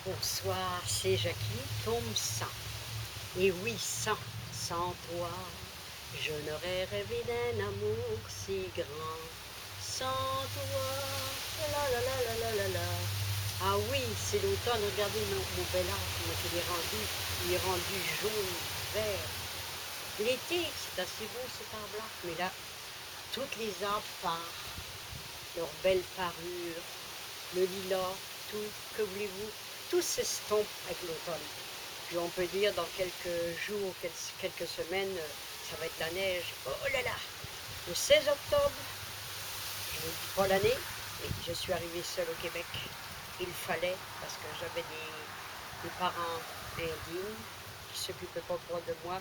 Bonsoir, c'est Jackie, tombe 100. Et oui, 100, sans toi, je n'aurais rêvé d'un amour si grand. Sans toi, la la la la la la la. Ah oui, c'est l'automne, regardez mon bel arbre, comment il est rendu. Il est rendu jaune, vert. L'été, c'est assez beau cet arbre-là, mais là, toutes les arbres partent, leur belle parure, le lilas, tout, que voulez-vous, tout s'estompe avec l'automne. Puis on peut dire dans quelques jours, quelques semaines, ça va être la neige. Oh là là! Le 16 octobre, je ne dis pas l'année, mais je suis arrivée seule au Québec. Il fallait, parce que j'avais des parents indignes qui ne s'occupaient pas trop de moi.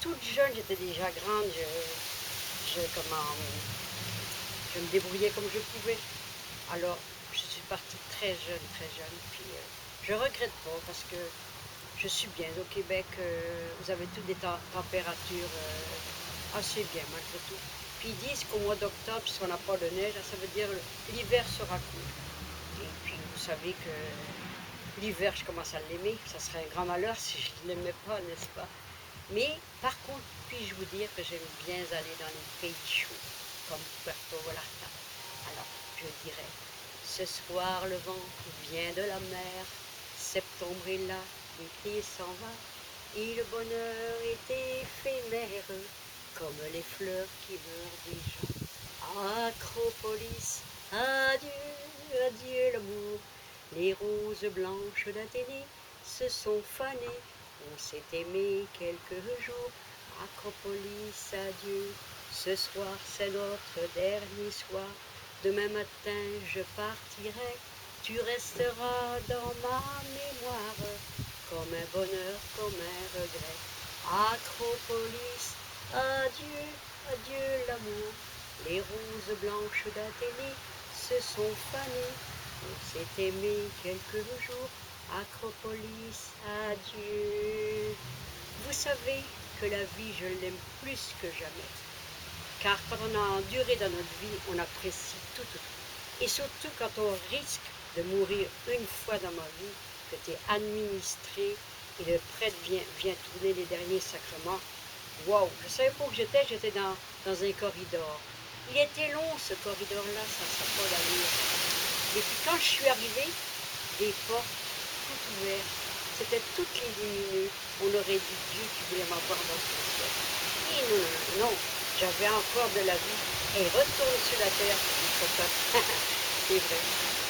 Toute jeune, j'étais déjà grande, je me débrouillais comme je pouvais. Alors, je suis partie très jeune, puis je regrette pas parce que je suis bien au Québec. Vous avez toutes des températures assez bien malgré tout. Puis ils disent qu'au mois d'octobre, si on n'a pas de neige, ça veut dire l'hiver sera court. Et puis vous savez que l'hiver, je commence à l'aimer. Ça serait un grand malheur si je ne l'aimais pas, n'est-ce pas? Mais par contre, puis-je vous dire que j'aime bien aller dans les pays chauds, comme Puerto Vallarta. Alors, je dirais, ce soir le vent vient de la mer, septembre est là, l'été s'en va, et le bonheur est éphémère, comme les fleurs qui meurent déjà. Acropolis, adieu, adieu l'amour, les roses blanches d'Athénée se sont fanées, on s'est aimé quelques jours. Acropolis, adieu, ce soir c'est notre dernier soir. Demain matin je partirai, tu resteras dans ma mémoire, comme un bonheur, comme un regret. Acropolis, adieu, adieu l'amour, les roses blanches d'Athénée se sont fanées, on s'est aimé quelques jours. Acropolis, adieu. Vous savez que la vie, je l'aime plus que jamais. Car quand on a enduré dans notre vie, on apprécie tout, tout, tout. Et surtout quand on risque de mourir une fois dans ma vie, que tu es administré et le prêtre vient tourner les derniers sacrements. Wow, je ne savais pas où j'étais dans un corridor. Il était long ce corridor-là, ça n'a pas d'allure. Et puis quand je suis arrivée, des portes toutes ouvertes, c'était toutes les 10 minutes. On aurait dit Dieu qui voulait m'avoir dans son ciel. Et non, non, non, j'avais encore de la vie. Et retourne sur la terre, c'est vrai.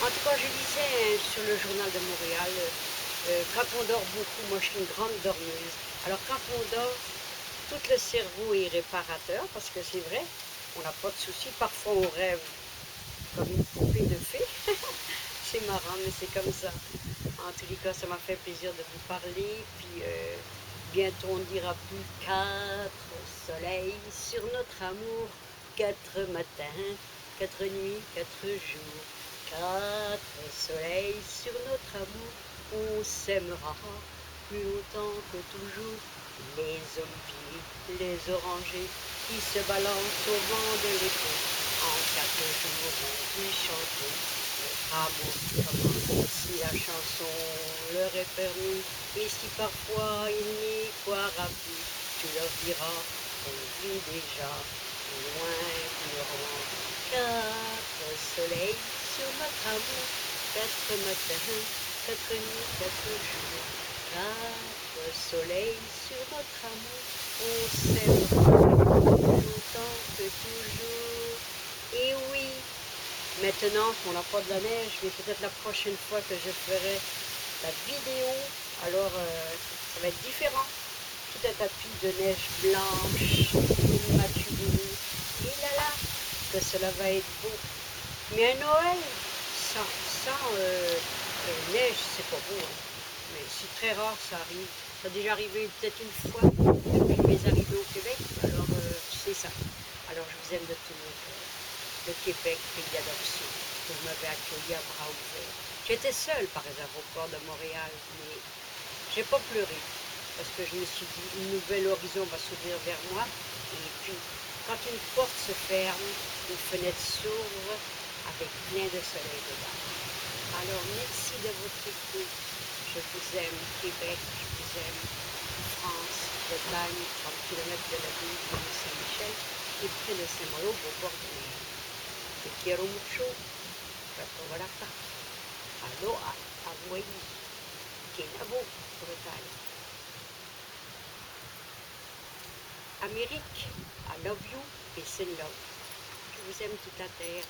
En tout cas, je disais sur le journal de Montréal, quand on dort beaucoup, moi je suis une grande dormeuse. Alors quand on dort, tout le cerveau est réparateur, parce que c'est vrai, on n'a pas de soucis. Parfois on rêve comme une poupée de fée. C'est marrant, mais c'est comme ça. En tous les cas, ça m'a fait plaisir de vous parler. Puis bientôt, on ne dira plus 4 soleils sur notre amour, 4 matins, 4 nuits, 4 jours. 4 soleils sur notre amour, on s'aimera plus longtemps que toujours. Les oliviers, les orangers qui se balancent au vent de l'été. En 4 jours, on dit chanter. Amour qui commence, si la chanson leur est permis, et si parfois il n'y croira plus, tu leur diras qu'on vit déjà loin du roman. 4 soleils sur notre amour, 4 matins, 4 nuits, 4 jours. 4 soleils sur notre amour, on s'aimera plus longtemps que toujours. Et oui, maintenant qu'on n'a pas de la neige, mais peut-être la prochaine fois que je ferai la vidéo, alors ça va être différent. Tout un tapis de neige blanche, immaculée. Et là là, que cela va être beau. Mais un Noël sans neige, c'est pas beau. Hein. Mais c'est très rare, ça arrive. Ça a déjà arrivé peut-être une fois depuis mes arrivées au Québec. Alors c'est ça. Alors je vous aime de tout mon cœur. Le Québec, pays d'adoption. Vous m'avez accueilli à bras ouverts. J'étais seule par les aéroports de Montréal, mais j'ai pas pleuré parce que je me suis dit un nouvel horizon va s'ouvrir vers moi. Et puis, quand une porte se ferme, une fenêtre s'ouvre avec plein de soleil dedans. Alors, merci de votre écoute. Québec, je vous aime. France, Bretagne, 30 km de la ville de Saint-Michel et près de Saint-Malo, au bord de mer. Te quiero mucho, Ratovaraka, Aloha, Hawaii, Kenavo, Bretagne. Amérique, I love you, peace and love. Je vous aime toute la terre.